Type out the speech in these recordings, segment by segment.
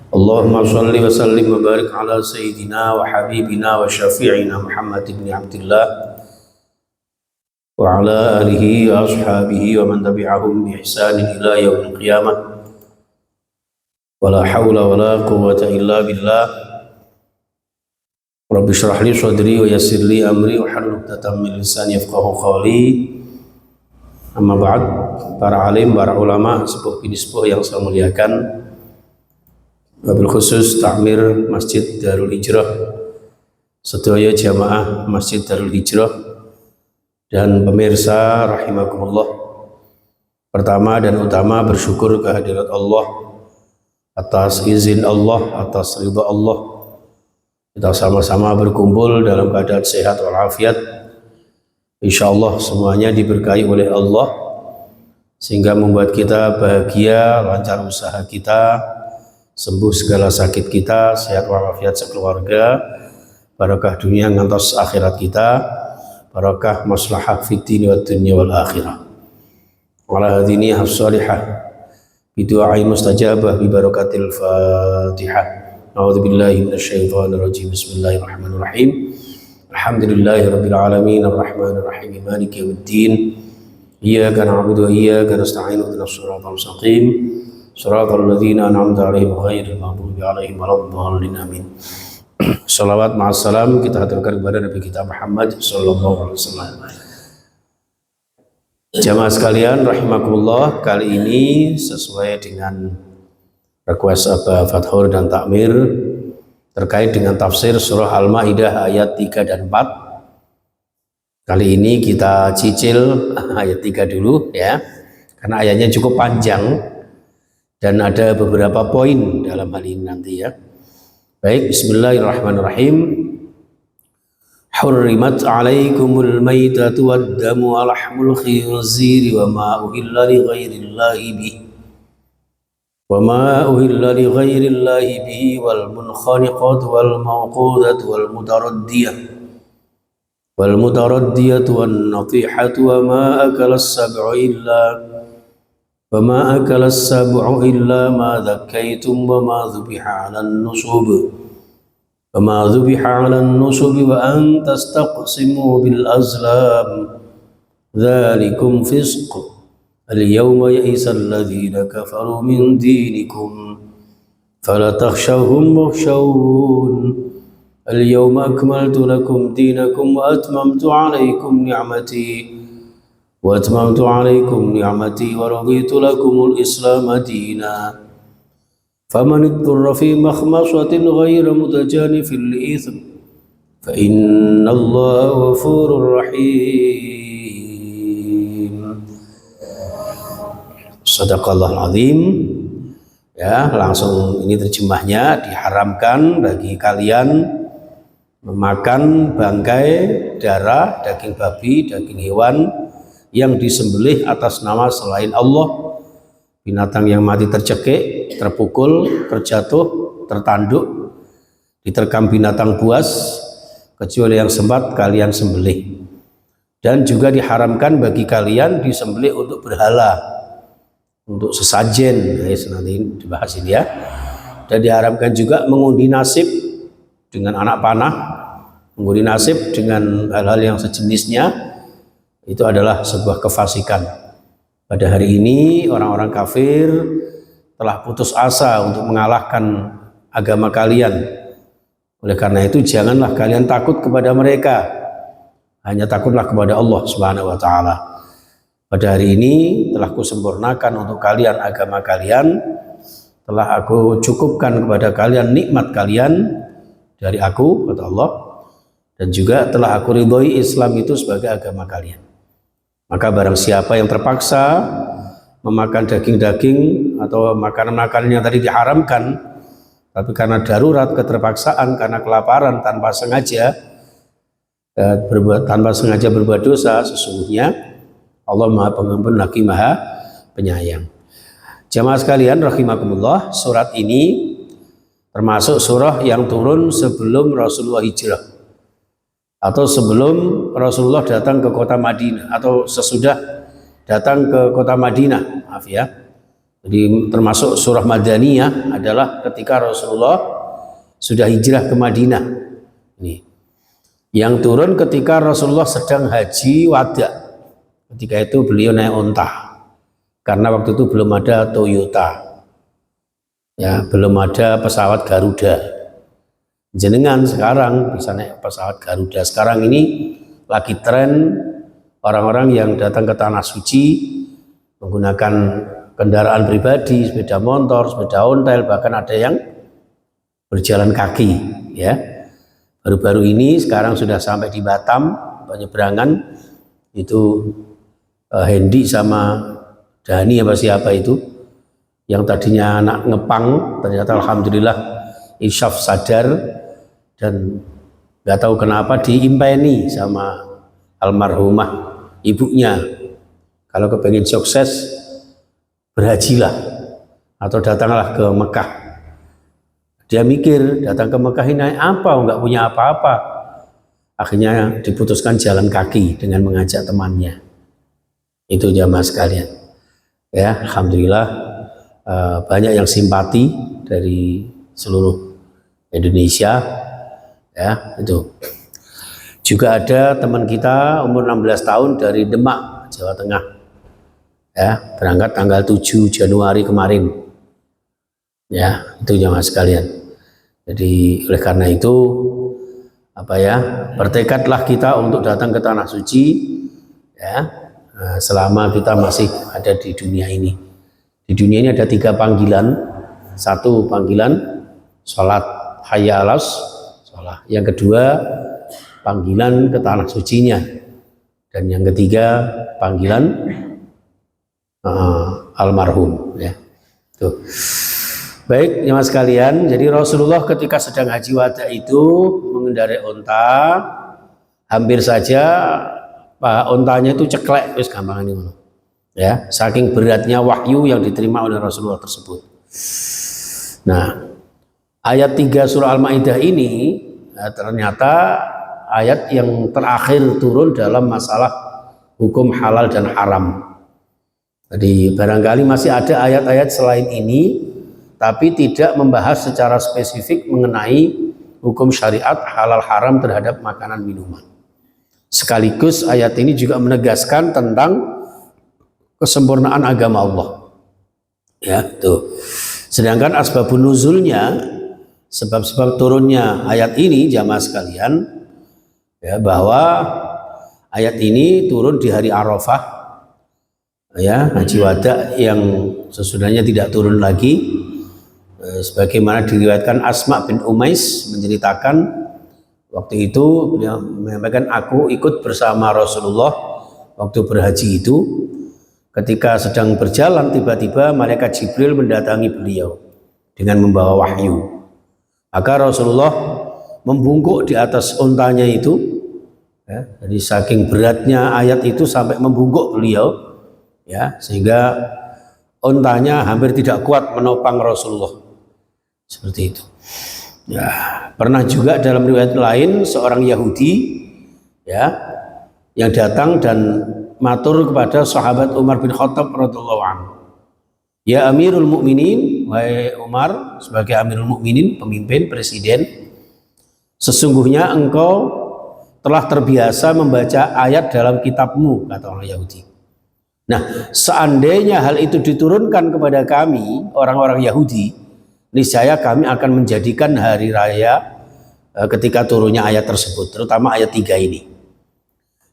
Allahumma salli wa sallim wa barik ala sayyidina wa habibina wa syafi'ina Muhammad ibn Abdullah wa ala alihi wa ashabihi wa man tabi'ahum bi ihsanin ila yaumil qiyamah. Wa la hawla wa la quwwata illa billah. Rabbi shrah li sadri wa yassir li amri wa hlul 'uqdatam min lisani yafqahu qawli. Amma ba'd, para alim, para ulama, sepuh bini sepuh yang saya muliakan, wabil khusus takmir Masjid Darul Hijrah, sedaya jamaah Masjid Darul Hijrah, dan pemirsa rahimakumullah. Pertama dan utama bersyukur kehadirat Allah atas izin Allah, atas ridha Allah. Kita sama-sama berkumpul dalam keadaan sehat walafiat. Insyaallah semuanya diberkahi oleh Allah sehingga membuat kita bahagia, lancar usaha kita, sembuh segala sakit kita, sehat walafiat sekeluarga, barakah dunia ngantos akhirat kita, barakah maslahah fid din wad dunya wal akhirah. Ala hadini as-salihah bi du'ai mustajabah bi barakatil Fatihah. A'udzubillahi minasyaitonir rajim. Bismillahirrahmanirrahim. Alhamdulillahirabbil alamin arrahmanir rahim maliki yaumiddin. Iyyaka na'budu wa iyyaka nasta'in ihdinas siratal mustaqim. Shiratal ladzina an'amta 'alaihim ghairil maghdubi 'alaihim waladdallin amin. Shalawat ma'assalam kita haturkan kepada Nabi kita Muhammad sallallahu alaihi wasallam. Jamaah sekalian rahimakumullah, kali ini sesuai dengan request Abah Fathur dan Takmir terkait dengan tafsir surah Al-Maidah ayat 3 dan 4. Kali ini kita cicil ayat 3 dulu ya, karena ayatnya cukup panjang dan ada beberapa poin dalam hal ini nanti ya. Baik, bismillahirrahmanirrahim. Hurrimat alaikumul maitatu wad-damu wa lahmul khinziri wa ma uhilla li ghairillahi bihi wal munkhaniqatu wal mawqudatu wal mutaraddiyatu wan natihatu wa ma akala as-sab'u illa ma dhakkaytum wa ma dhubiha 'alan nusub wa an tastaqsimu bil azlam dzalikum fisq. Al-yawma ya'isa alladhina kafaru min dinikum fala takhshawhum wakhshawun. Al-yawma akmaltu lakum dinakum wa atmamtu 'alaykum ni'mati wa raditu lakumul Islam dina. Faman ittara fi makhmasatin ghayra mutajanifin li'itham fa innallaha ghafurur rahim. Sadaqallahul azim. Ya, langsung ini terjemahnya, diharamkan bagi kalian memakan bangkai, darah, daging babi, daging hewan yang disembelih atas nama selain Allah, binatang yang mati tercekik, terpukul, terjatuh, tertanduk, diterkam binatang buas, kecuali yang sempat kalian sembelih. Dan juga diharamkan bagi kalian disembelih untuk berhala, untuk sesajen, nanti dibahas ini ya. Dan diharamkan juga mengundi nasib dengan anak panah, mengundi nasib dengan hal-hal yang sejenisnya, itu adalah sebuah kefasikan. Pada hari ini orang-orang kafir telah putus asa untuk mengalahkan agama kalian. Oleh karena itu janganlah kalian takut kepada mereka, hanya takutlah kepada Allah Subhanahu wa ta'ala. Pada hari ini telah kusempurnakan untuk kalian agama kalian, telah aku cukupkan kepada kalian nikmat kalian dari aku, kata Allah, dan juga telah aku ridhoi Islam itu sebagai agama kalian. Maka barang siapa yang terpaksa memakan daging-daging atau makanan-makanan yang tadi diharamkan, tapi karena darurat, keterpaksaan, karena kelaparan tanpa sengaja berbuat dosa, sesungguhnya Allah Maha Pengampun lagi Maha Penyayang. Jamaah sekalian rahimakumullah, surat ini termasuk surah yang turun sebelum Rasulullah hijrah atau sebelum Rasulullah datang ke kota Madinah atau sesudah datang ke kota Madinah, maaf ya. Jadi termasuk surah Madaniyah adalah ketika Rasulullah sudah hijrah ke Madinah. Ini yang turun ketika Rasulullah sedang haji wada. Ketika itu beliau naik unta, karena waktu itu belum ada Toyota, ya, belum ada pesawat Garuda. Jenengan sekarang bisa naik pesawat Garuda. Sekarang ini lagi tren orang-orang yang datang ke Tanah Suci menggunakan kendaraan pribadi, sepeda motor, sepeda ontel, bahkan ada yang berjalan kaki, ya. Baru-baru ini sekarang sudah sampai di Batam, penyeberangan itu Hendy sama Dani apa siapa itu yang tadinya anak ngepang, ternyata alhamdulillah insyaf sadar dan nggak tahu kenapa diimpeni sama almarhumah ibunya. Kalau kepengen sukses berhajilah atau datanglah ke Mekah. Dia mikir datang ke Mekah ini naik apa, nggak punya apa-apa. Akhirnya diputuskan jalan kaki dengan mengajak temannya. Itu jamaah sekalian. Ya, alhamdulillah banyak yang simpati dari seluruh Indonesia. Ya, itu. Juga ada teman kita umur 16 tahun dari Demak, Jawa Tengah. Ya, berangkat tanggal 7 Januari kemarin. Ya, itu jamaah sekalian. Jadi oleh karena itu bertekadlah kita untuk datang ke Tanah Suci, ya, selama kita masih ada di dunia ini. Di dunia ini ada 3 panggilan. Satu panggilan sholat hayya alas sholat. Yang kedua panggilan ke Tanah Sucinya. Dan yang ketiga panggilan almarhum. Ya. Tuh. Baik, jemaah sekalian, jadi Rasulullah ketika sedang haji wada itu mengendarai unta, hampir saja untanya itu ceklek, wis gampang ini, ya, saking beratnya wahyu yang diterima oleh Rasulullah tersebut. Nah, ayat 3 surah Al-Maidah ini ternyata ayat yang terakhir turun dalam masalah hukum halal dan haram. Jadi barangkali masih ada ayat-ayat selain ini, tapi tidak membahas secara spesifik mengenai hukum syariat halal haram terhadap makanan minuman. Sekaligus ayat ini juga menegaskan tentang kesempurnaan agama Allah. Ya, tuh. Sedangkan asbabun nuzulnya, sebab-sebab turunnya ayat ini jamaah sekalian, ya, bahwa ayat ini turun di hari Arafah, ya, haji wada yang sesudahnya tidak turun lagi. Sebagaimana diriwayatkan Asma bin Umais menceritakan waktu itu beliau menyampaikan, aku ikut bersama Rasulullah waktu berhaji itu. Ketika sedang berjalan tiba-tiba malaikat Jibril mendatangi beliau dengan membawa wahyu. Maka Rasulullah membungkuk di atas untanya itu, ya, jadi saking beratnya ayat itu sampai membungkuk beliau, ya, sehingga untanya hampir tidak kuat menopang Rasulullah. Seperti itu. Ya, pernah juga dalam riwayat lain seorang Yahudi, ya, yang datang dan matur kepada sahabat Umar bin Khattab radhiyallahu anhu. Ya Amirul Mukminin, wahai Umar sebagai Amirul Mukminin, pemimpin, presiden, sesungguhnya engkau telah terbiasa membaca ayat dalam kitabmu, kata orang Yahudi. Nah, seandainya hal itu diturunkan kepada kami, orang-orang Yahudi, niscaya kami akan menjadikan hari raya ketika turunnya ayat tersebut, terutama ayat 3 ini.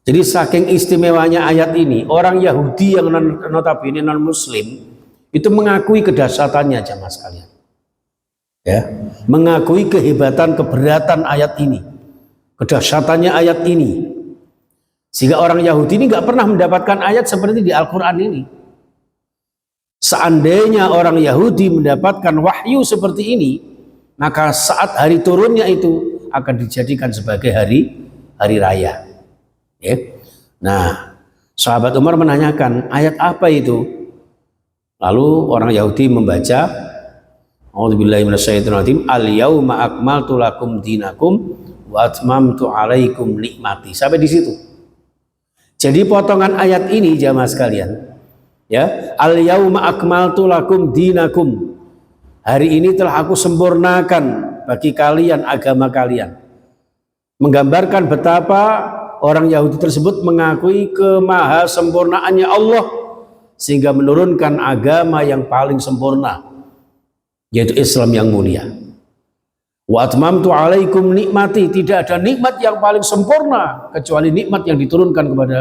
Jadi saking istimewanya ayat ini, orang Yahudi yang notabene non muslim itu mengakui kedahsyatannya jamaah sekalian. Ya, mengakui kehebatan, keberatan ayat ini, kedahsyatannya ayat ini. Sehingga orang Yahudi ini nggak pernah mendapatkan ayat seperti di Al-Quran ini. Seandainya orang Yahudi mendapatkan wahyu seperti ini, maka saat hari turunnya itu akan dijadikan sebagai hari raya. Ya. Nah, sahabat Umar menanyakan, ayat apa itu? Lalu orang Yahudi membaca, A'udzubillahi minasyaitonirrajim, al-yauma akmaltu lakum dinakum wa atmamtu alaikum nikmati. Sampai di situ. Jadi potongan ayat ini jamaah sekalian, Ya, al yauma akmaltu lakum dinakum. Hari ini telah aku sempurnakan bagi kalian agama kalian. Menggambarkan betapa orang Yahudi tersebut mengakui kemahasempurnaannya Allah sehingga menurunkan agama yang paling sempurna, yaitu Islam yang mulia. Wa atmamtu alaikum nikmati, tidak ada nikmat yang paling sempurna kecuali nikmat yang diturunkan kepada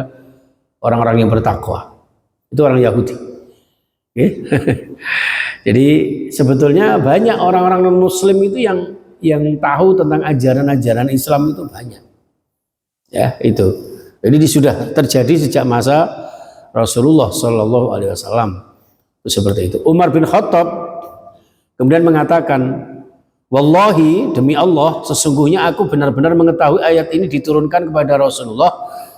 orang-orang yang bertakwa. Itu orang Yahudi. Jadi sebetulnya banyak orang-orang non Muslim itu yang tahu tentang ajaran-ajaran Islam itu banyak. Ya, itu. Ini sudah terjadi sejak masa Rasulullah Shallallahu Alaihi Wasallam. Itu seperti itu. Umar bin Khattab kemudian mengatakan, wallahi demi Allah, sesungguhnya aku benar-benar mengetahui ayat ini diturunkan kepada Rasulullah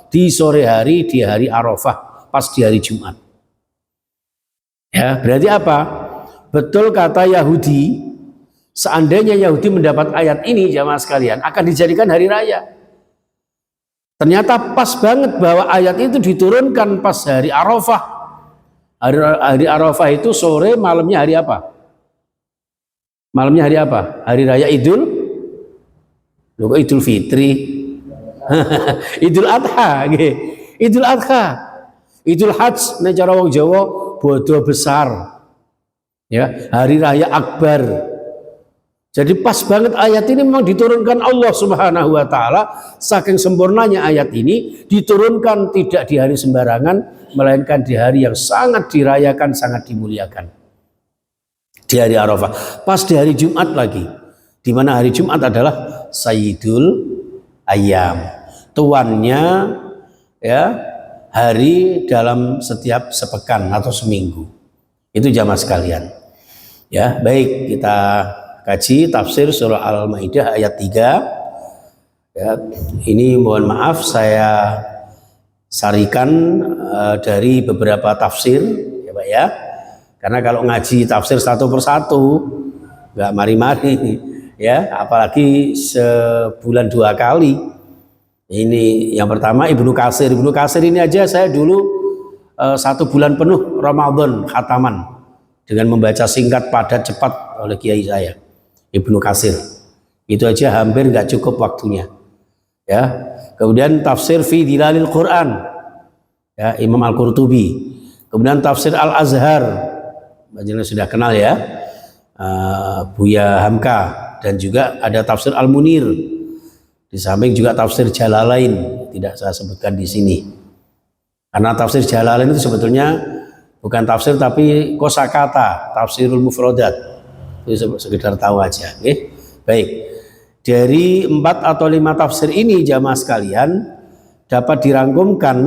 di sore hari, di hari Arafah, pas di hari Jumat. Ya, berarti apa? Betul kata Yahudi, seandainya Yahudi mendapat ayat ini, jamaah sekalian, akan dijadikan hari raya. Ternyata pas banget bahwa ayat itu diturunkan pas hari Arafah. Hari Arafah itu sore, malamnya hari apa? Malamnya hari apa? Hari raya Idul Fitri. Idul Adha, Idul Adha. Idul Hajj nek cara wong Jawa bodo besar. Ya, hari raya Akbar. Jadi pas banget ayat ini memang diturunkan Allah Subhanahu wa taala, saking sempurnanya ayat ini diturunkan tidak di hari sembarangan, melainkan di hari yang sangat dirayakan, sangat dimuliakan. Di hari Arafah, pas di hari Jumat lagi, di mana hari Jumat adalah Sayyidul Ayyam, tuannya ya hari dalam setiap sepekan atau seminggu. Itu jamaah sekalian. Ya, baik, kita kaji tafsir surah Al-Maidah ayat 3. Ya, ini mohon maaf saya sarikan dari beberapa tafsir ya Pak ya. Karena kalau ngaji tafsir satu persatu nggak mari-mari ya, apalagi sebulan 2 kali. Ini yang pertama Ibnu Katsir. Ibnu Katsir ini aja saya dulu 1 bulan penuh Ramadan khataman dengan membaca singkat, padat, cepat oleh kiai saya Ibnu Katsir. Itu aja hampir nggak cukup waktunya. Ya. Kemudian tafsir fi Dilalil Quran ya, Imam Al-Qurtubi. Kemudian tafsir Al-Azhar, banyak sudah kenal ya, Buya Hamka. Dan juga ada tafsir Al-Munir. Di samping juga tafsir Jalalain, tidak saya sebutkan di sini. Karena tafsir Jalalain itu sebetulnya bukan tafsir tapi kosakata, tafsirul mufradat. Itu sekedar tahu aja. Okay? Baik. Dari 4 atau 5 tafsir ini jamaah sekalian dapat dirangkumkan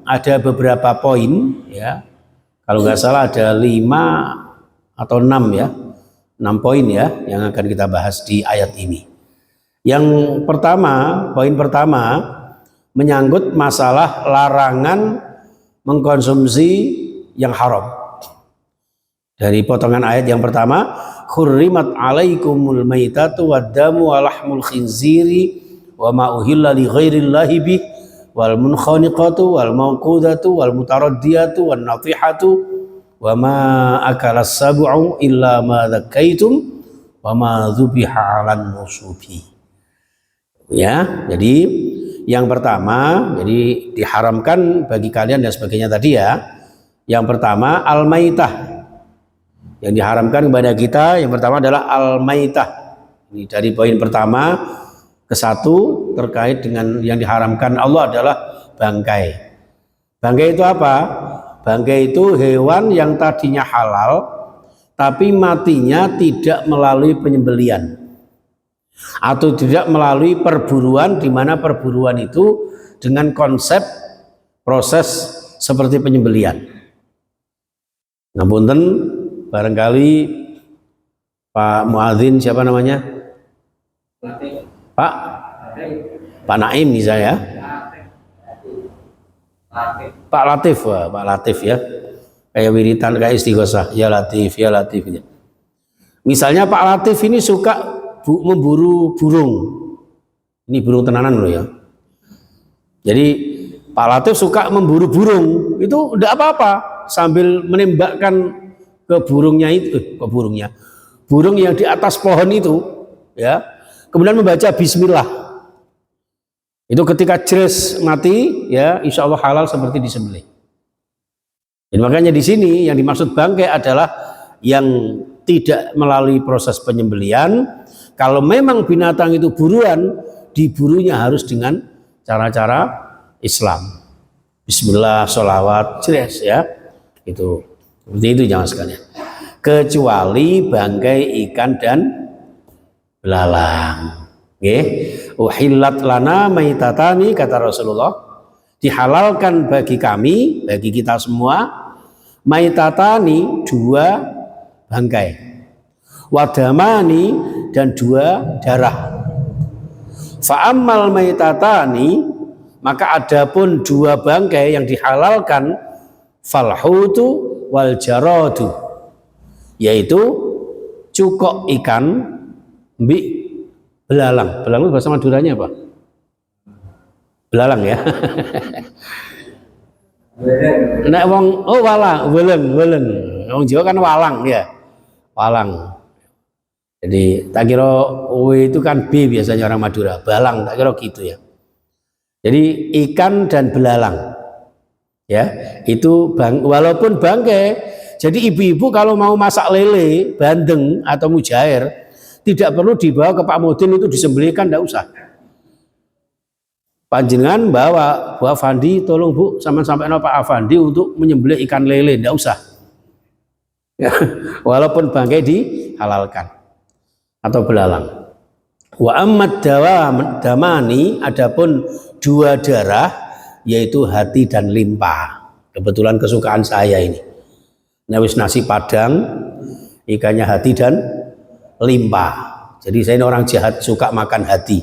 ada beberapa poin ya. Kalau nggak salah ada 5 atau 6 ya. 6 poin ya yang akan kita bahas di ayat ini. Yang pertama, poin pertama menyangkut masalah larangan mengkonsumsi yang haram. Dari potongan ayat yang pertama, khurrimat alaikumul maitatu waddamu wa lahmul khinziri wa ma uhilla li ghairillahi bih wal munkhaniqatu wal mawqudatu wal mutaraddiyatu wan natihatu wa ma akalas sab'u illa ma dzakaitum wa ma dzubiha 'alan nusubi. Ya, jadi yang pertama, jadi diharamkan bagi kalian dan sebagainya tadi ya. Yang pertama al-maitah. Yang diharamkan kepada kita yang pertama adalah al-maitah. Ini dari poin pertama ke 1 terkait dengan yang diharamkan Allah adalah bangkai. Bangkai itu apa? Bangkai itu hewan yang tadinya halal tapi matinya tidak melalui penyembelian atau tidak melalui perburuan, di mana perburuan itu dengan konsep proses seperti penyembelian. Ngapunten, barangkali Pak Muadzin siapa namanya? Pak Naim misalnya. Pak Latif, wah, Pak Latif ya. Kayak wiritan, kayak istighosah, ya Latif, ya Latif. Misalnya Pak Latif ini suka memburu burung. Ini burung tenanan loh ya. Jadi Pak Latif suka memburu burung, itu tidak apa-apa. sambil menembakkan ke burungnya itu, burung yang di atas pohon itu, ya. Kemudian membaca Bismillah. Itu ketika jeres mati, ya, insya Allah halal seperti disembelih. Dan makanya di sini yang dimaksud bangkai adalah yang tidak melalui proses penyembelian. Kalau memang binatang itu buruan, diburunya harus dengan cara-cara Islam. Bismillah, sholawat, jelas ya. Itu seperti itu jangan sekalian. Kecuali bangkai ikan dan belalang. Uhillat lana maitatani, kata Rasulullah, dihalalkan bagi kami, bagi kita semua, maitatani, dua bangkai, wadamani, dan dua darah. Fa'ammal maitatani, maka adapun dua bangkai yang dihalalkan, falhutu wal jaradu, yaitu cukok ikan, belalang. Belalang bahasa Maduranya apa? Belalang ya. Nek wong walang, weleng. Wong Jawa kan walang ya. Walang. Jadi tak kira W itu kan B biasanya orang Madura, balang tak kira gitu ya. Jadi ikan dan belalang. Ya, itu walaupun bangkai. Jadi ibu-ibu kalau mau masak lele, bandeng atau mujair, tidak perlu dibawa ke Pak Mudin itu disembelihkan, tidak usah. Panjenengan bawa Bu Afandi, tolong Bu, sampai Pak Afandi untuk menyembelih ikan lele, tidak usah. Ya, walaupun bangkai dihalalkan atau belalang. Wa amad damani, adapun dua darah, yaitu hati dan limpa. Kebetulan kesukaan saya ini. Nawis nasi padang, ikannya hati dan limpa. Jadi saya ini orang jahat, suka makan hati.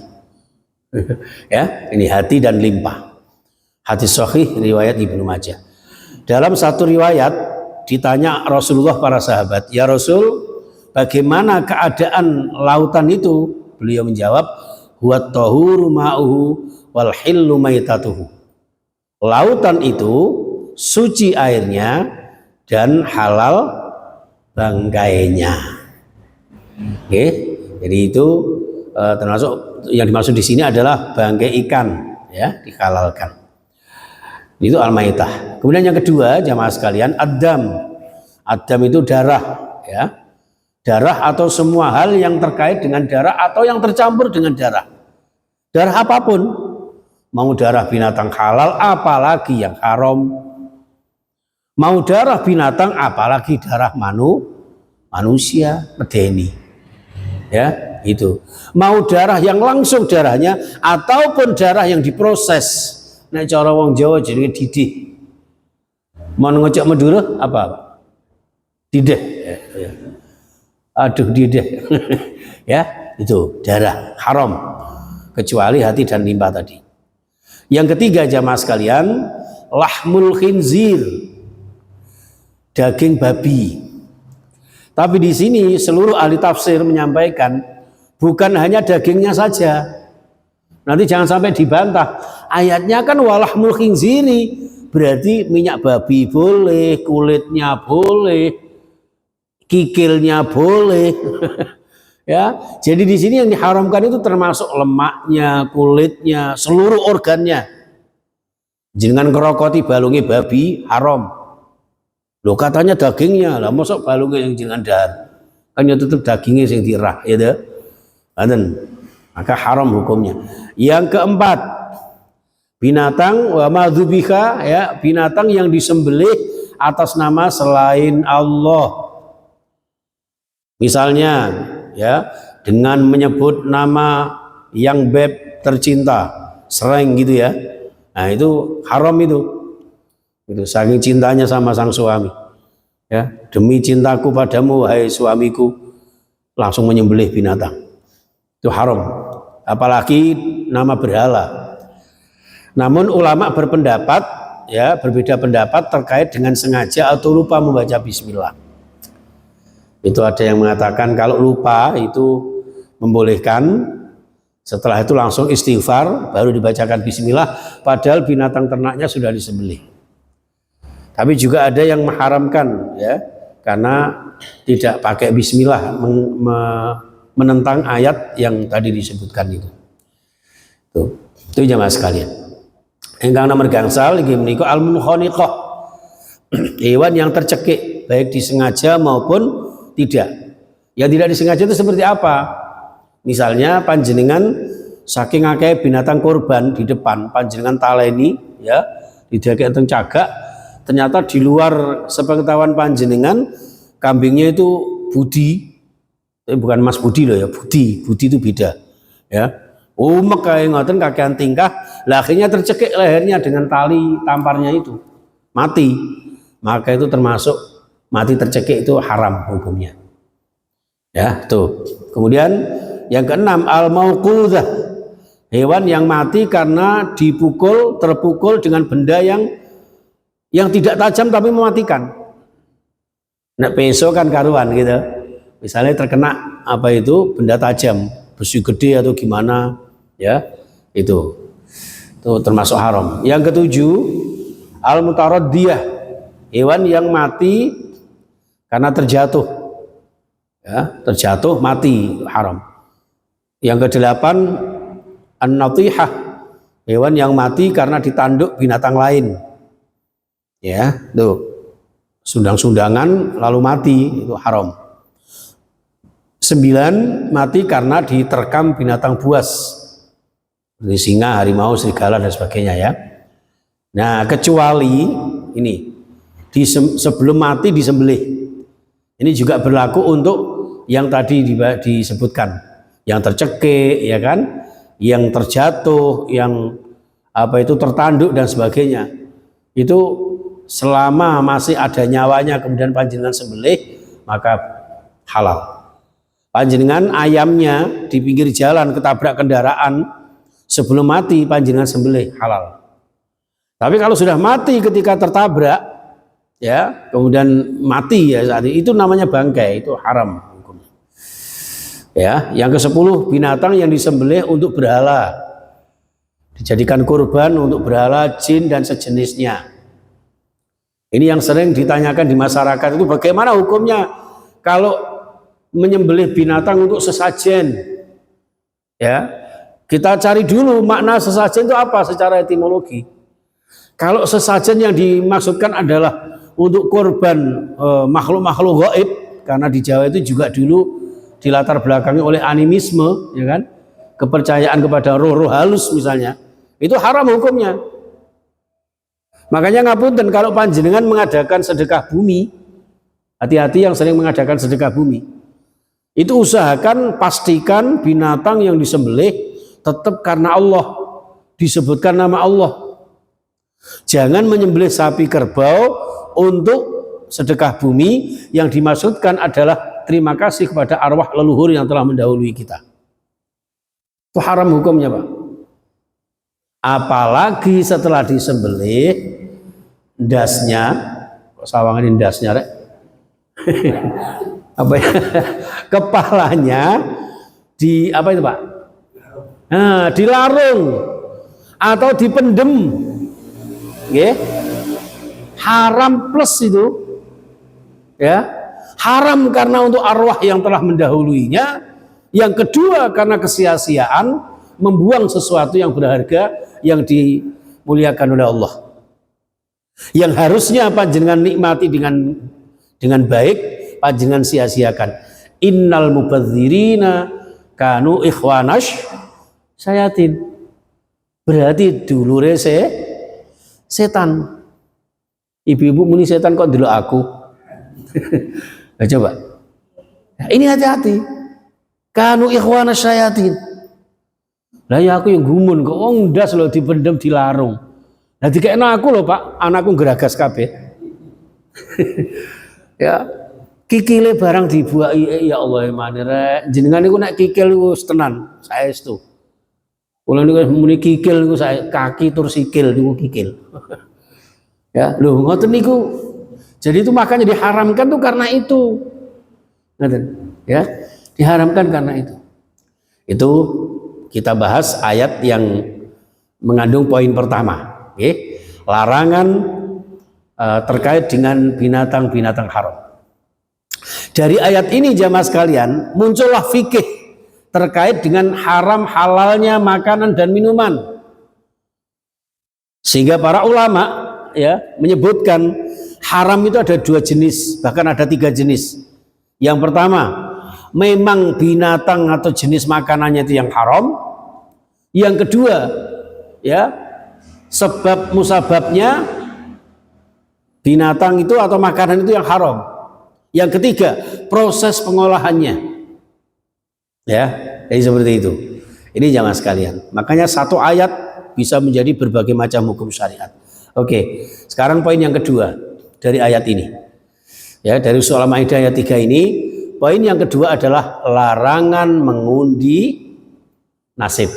Ya, ini hati dan limpa. Hadis sahih riwayat Ibnu Majah. Dalam satu riwayat ditanya Rasulullah para sahabat, "Ya Rasul, bagaimana keadaan lautan itu?" Beliau menjawab, "Huwa tahuru ma'uhu wal hillu maitatuhu." Lautan itu suci airnya dan halal bangkainya. Oke, jadi itu termasuk yang dimaksud di sini adalah bangkai ikan, ya, dihalalkan. Itu al-maitah. Kemudian yang kedua, jamaah sekalian, adam. Adam itu darah, ya. Darah atau semua hal yang terkait dengan darah atau yang tercampur dengan darah. Darah apapun, mau darah binatang halal, apalagi yang haram. Mau darah binatang, apalagi darah manusia, medeni. Ya, itu. Mau darah yang langsung darahnya, ataupun darah yang diproses. Nek cara wong Jawa jenenge didih. Mau ngocok Madura apa? Didih. Ya. Aduh didih. Ya, itu darah haram. Kecuali hati dan limpa tadi. Yang ketiga jamaah sekalian, lahmul khinzir, daging babi. Tapi di sini seluruh ahli tafsir menyampaikan bukan hanya dagingnya saja. Nanti jangan sampai dibantah. Ayatnya kan walahmul khinziri, berarti minyak babi boleh, kulitnya boleh, kikilnya boleh. Ya, jadi di sini yang diharamkan itu termasuk lemaknya, kulitnya, seluruh organnya. Jangan kerokoti balungnya babi, haram. Loh katanya dagingnya, lah mosok balungnya yang jangan dahar. Kan ya tetap dagingnya yang dirah, ya deh. Maka haram hukumnya. Yang keempat, binatang wa madzubika, ya, binatang yang disembelih atas nama selain Allah. Misalnya, ya, dengan menyebut nama yang beb tercinta, sering gitu ya. Nah, itu haram itu. Itu saking cintanya sama sang suami, ya, demi cintaku padamu wahai suamiku, langsung menyembelih binatang, itu haram, apalagi nama berhala. Namun ulama berpendapat, ya, berbeda pendapat terkait dengan sengaja atau lupa membaca bismillah. Itu ada yang mengatakan kalau lupa itu membolehkan, setelah itu langsung istighfar baru dibacakan bismillah, padahal binatang ternaknya sudah disembelih. Tapi juga ada yang mengharamkan ya, karena tidak pakai bismillah menentang ayat yang tadi disebutkan itu. Tuh, itu jamaah sekalian. Ingkang nomor gangsal inggih menika al-munkhaniqah. Hewan yang tercekik baik disengaja maupun tidak. Yang tidak disengaja itu seperti apa? Misalnya panjenengan saking akeh binatang kurban di depan, panjenengan taleni ya, didekek teng cagak, ternyata di luar sepengetahuan panjenengan kambingnya itu budi. Bukan Mas Budi loh ya, Budi itu beda ya. Umek kayak ngoten kakean tingkah, lah akhirnya tercekik lehernya dengan tali tamparnya itu, mati. Maka itu termasuk mati tercekik, itu haram hukumnya. Ya, tuh. Kemudian yang keenam al-mauqudzah. Hewan yang mati karena terpukul dengan benda yang tidak tajam tapi mematikan. Nah, peso kan karuan gitu. Misalnya terkena apa itu benda tajam, besi gede atau gimana, ya itu termasuk haram. Yang ketujuh al-mutaraddiyah, hewan yang mati karena terjatuh, ya terjatuh mati haram. Yang kedelapan an-natihah, hewan yang mati karena ditanduk binatang lain, ya tuh sundang-sundangan lalu mati, itu haram. 9 mati karena diterkam binatang buas seperti singa, harimau, serigala dan sebagainya ya. Nah, kecuali ini sebelum mati disembelih. Ini juga berlaku untuk yang tadi disebutkan, yang tercekik ya kan, yang terjatuh, yang apa itu tertanduk dan sebagainya. Itu selama masih ada nyawanya kemudian panjenengan sembelih maka halal. Panjenengan ayamnya di pinggir jalan ketabrak kendaraan sebelum mati panjenengan sembelih halal. Tapi kalau sudah mati ketika tertabrak ya kemudian mati ya saat itu namanya bangkai, itu haram hukumnya. Ya, yang ke-10 binatang yang disembelih untuk berhala, dijadikan kurban untuk berhala, jin dan sejenisnya. Ini yang sering ditanyakan di masyarakat, itu bagaimana hukumnya kalau menyembelih binatang untuk sesajen, ya kita cari dulu makna sesajen itu apa secara etimologi. Kalau sesajen yang dimaksudkan adalah untuk korban makhluk-makhluk gaib, karena di Jawa itu juga dulu dilatar belakangi oleh animisme, ya kan, kepercayaan kepada roh-roh halus misalnya, itu haram hukumnya. Makanya ngapunten kalau panjenengan mengadakan sedekah bumi, hati-hati yang sering mengadakan sedekah bumi. Itu usahakan pastikan binatang yang disembelih tetap karena Allah, disebutkan nama Allah. Jangan menyembelih sapi kerbau untuk sedekah bumi, yang dimaksudkan adalah terima kasih kepada arwah leluhur yang telah mendahului kita. Itu haram hukumnya, Pak. Apalagi setelah disembelih ndasnya, kok sawangan ndasnya rek? Apa ya, kepalanya di apa itu Pak? Nah, dilarung atau dipendem, ya, haram plus itu, ya, haram karena untuk arwah yang telah mendahuluinya. Yang kedua karena kesia-siaan membuang sesuatu yang berharga yang dimuliakan oleh Allah, yang harusnya panjenengan nikmati dengan baik, panjenengan sia-siakan. Innal mubadzirina kanu ikhwanash sayatin. Berarti dulure setan. Ibu-ibu muni setan kok delok aku. Nah, coba. Nah, ini hati-hati. Kanu ikhwanash sayatin. Lah ya aku yang gumun kok wong ndas lho dipendem dilarung. Lah dikekno aku lho Pak, anakku geragas kabeh. Ya, kikile barang dibuaki, ya Allah emane rek jenengan niku nek kikil niku tenan saestu. Kula niku muni kikil niku kaki tur sikil niku kikil. Ya, lho ngoten niku. Jadi itu makanya diharamkan tuh karena itu. Ngoten, ya. Diharamkan karena itu. Itu kita bahas ayat yang mengandung poin pertama, nggih. Larangan terkait dengan binatang-binatang haram. Dari ayat ini jamaah sekalian muncullah fikih terkait dengan haram halalnya makanan dan minuman. Sehingga para ulama ya menyebutkan haram itu ada 2 jenis, bahkan ada 3 jenis. Yang pertama, memang binatang atau jenis makanannya itu yang haram. Yang kedua, ya, sebab musababnya binatang itu atau makanan itu yang haram. Yang ketiga, proses pengolahannya. Ya, jadi seperti itu. Ini jamaah sekalian. Makanya satu ayat bisa menjadi berbagai macam hukum syariat. Oke, sekarang poin yang kedua dari ayat ini. Ya, dari surah Al-Maidah ayat 3 ini, poin yang kedua adalah larangan mengundi nasib.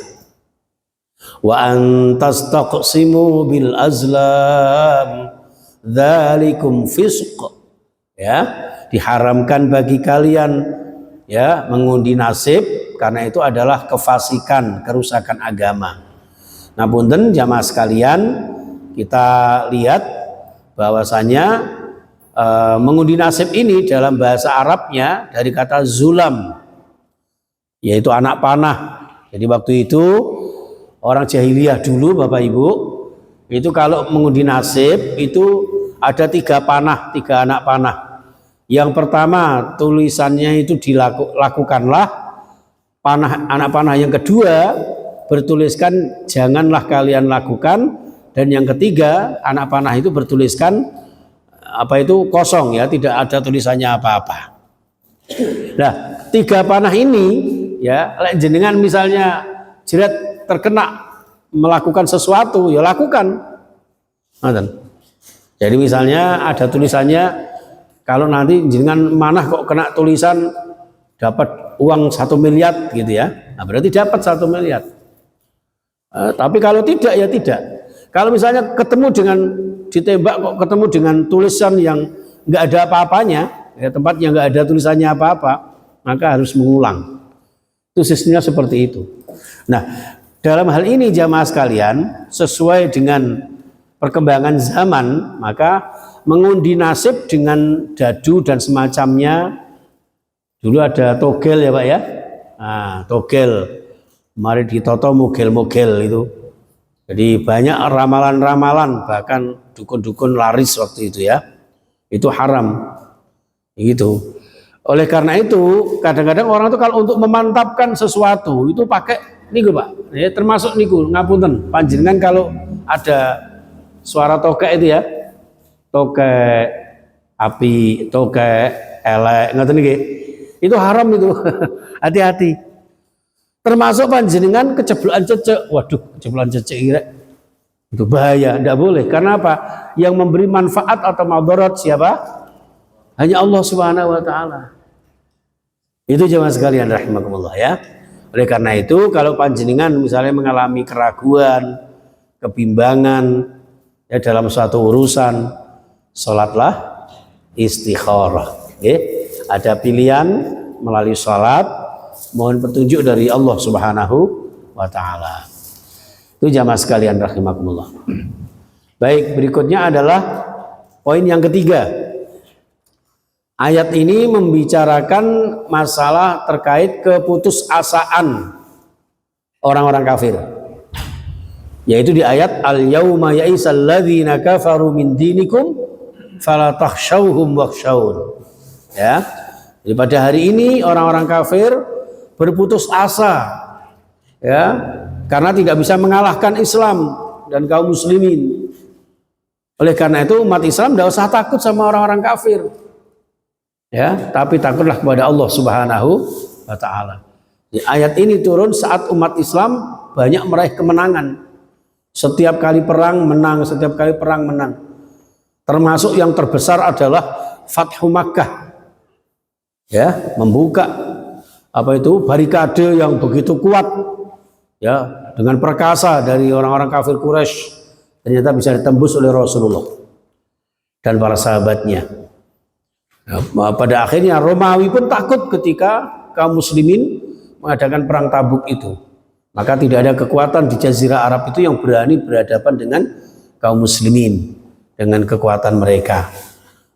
Wa antastaqsimu bil azlam dzalikum fisq. Ya, diharamkan bagi kalian ya mengundi nasib karena itu adalah kefasikan, kerusakan agama. Nah, punten jamaah sekalian, kita lihat bahwasanya mengundi nasib ini dalam bahasa Arabnya dari kata zulam, yaitu anak panah. Jadi waktu itu orang jahiliyah dulu, Bapak Ibu, itu kalau mengundi nasib itu ada 3 panah, 3 anak panah. Yang pertama tulisannya itu dilakukanlah panah, anak panah yang kedua bertuliskan janganlah kalian lakukan, dan yang ketiga anak panah itu bertuliskan apa itu kosong, ya, tidak ada tulisannya apa-apa. Nah, 3 panah ini ya, jenengan misalnya jerat terkena melakukan sesuatu, ya lakukan. Jadi misalnya ada tulisannya, kalau nanti jenengan manah kok kena tulisan dapat uang 1 miliar gitu ya, nah berarti dapat 1 miliar. Tapi kalau tidak ya tidak. Kalau misalnya ketemu dengan ditembak kok ketemu dengan tulisan yang nggak ada apa-apanya, ya tempat yang nggak ada tulisannya apa-apa, maka harus mengulang. Itu sistemnya seperti itu. Nah, dalam hal ini jamaah sekalian, sesuai dengan perkembangan zaman, maka mengundi nasib dengan dadu dan semacamnya. Dulu ada togel ya Pak ya. Nah, togel. Kemarin ditoto mogel-mogel itu. Jadi banyak ramalan-ramalan, bahkan dukun-dukun laris waktu itu ya. Itu haram. Gitu. Oleh karena itu, kadang-kadang orang itu kalau untuk memantapkan sesuatu itu pakai niku Pak. Ya, termasuk niku ngapunten. Panjenengan kalau ada suara tokek itu ya. Tokek api, tokek elek, ngoten nggih. Itu haram itu. Hati-hati. Termasuk panjenengan keceblokan cecek. Waduh, keceblokan cecek itu bahaya, tidak boleh. Karena apa? Yang memberi manfaat atau madarat siapa? Hanya Allah Subhanahu wa taala. Itu jemaah sekalian rahimakumullah ya. Oleh karena itu, kalau panjenengan misalnya mengalami keraguan, kebimbangan ya dalam suatu urusan, sholatlah istikharah. Ada pilihan melalui sholat, mohon petunjuk dari Allah Subhanahu wa taala. Itu jamaah sekalian rahimakumullah. Baik, berikutnya adalah poin yang ketiga. Ayat ini membicarakan masalah terkait keputusasaan orang-orang kafir. Yaitu di ayat al-yauma ya'isal ladzina kafaru min dinikum fala takhshawhum wakhshawun. Ya. Jadi pada hari ini orang-orang kafir berputus asa ya, karena tidak bisa mengalahkan Islam dan kaum muslimin. Oleh karena itu umat Islam tidak usah takut sama orang-orang kafir. Ya, tapi takutlah kepada Allah Subhanahu wa taala. Ayat ini turun saat umat Islam banyak meraih kemenangan. Setiap kali perang menang, setiap kali perang menang. Termasuk yang terbesar adalah Fathu Makkah. Ya, membuka apa itu barikade yang begitu kuat. Ya, dengan perkasa dari orang-orang kafir Quraisy ternyata bisa ditembus oleh Rasulullah dan para sahabatnya. Nah, pada akhirnya Romawi pun takut ketika kaum muslimin mengadakan perang Tabuk itu. Maka tidak ada kekuatan di Jazirah Arab itu yang berani berhadapan dengan kaum muslimin. dengan kekuatan mereka.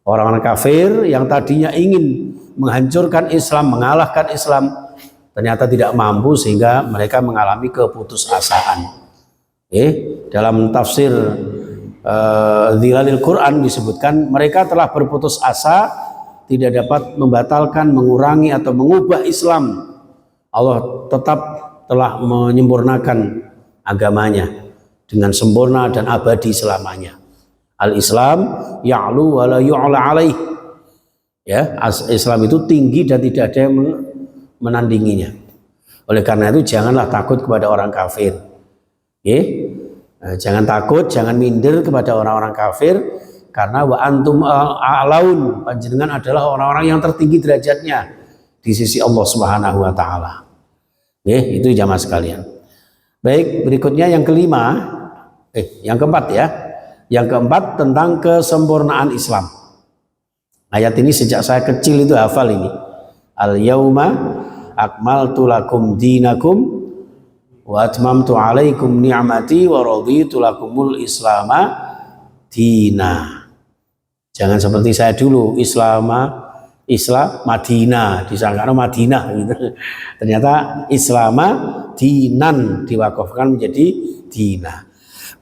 Orang-orang kafir yang tadinya ingin menghancurkan Islam, mengalahkan Islam, ternyata tidak mampu sehingga mereka mengalami keputusasaan. Dalam tafsir Dhilalil Quran disebutkan mereka telah berputus asa, tidak dapat membatalkan, mengurangi atau mengubah Islam. Allah tetap telah menyempurnakan agamanya dengan sempurna dan abadi selamanya. Al-Islam ya'lu wa la yu'la alaih. Ya, Islam itu tinggi dan tidak ada yang menandinginya. Oleh karena itu janganlah takut kepada orang kafir. Jangan takut, jangan minder kepada orang-orang kafir, karena wa antum a'laun, panjenengan adalah orang-orang yang tertinggi derajatnya di sisi Allah Subhanahu wa taala. Itu jamaah sekalian. Baik, berikutnya yang keempat ya. Yang keempat tentang kesempurnaan Islam. Ayat ini sejak saya kecil itu hafal ini. Al-yauma akmaltu lakum dinakum wa atmamtu alaikum ni'mati wa raditu lakumul islama dina. Jangan seperti saya dulu, Islam Madinah, disangka Madinah gitu. Ternyata Islama dinan diwakafkan menjadi dina.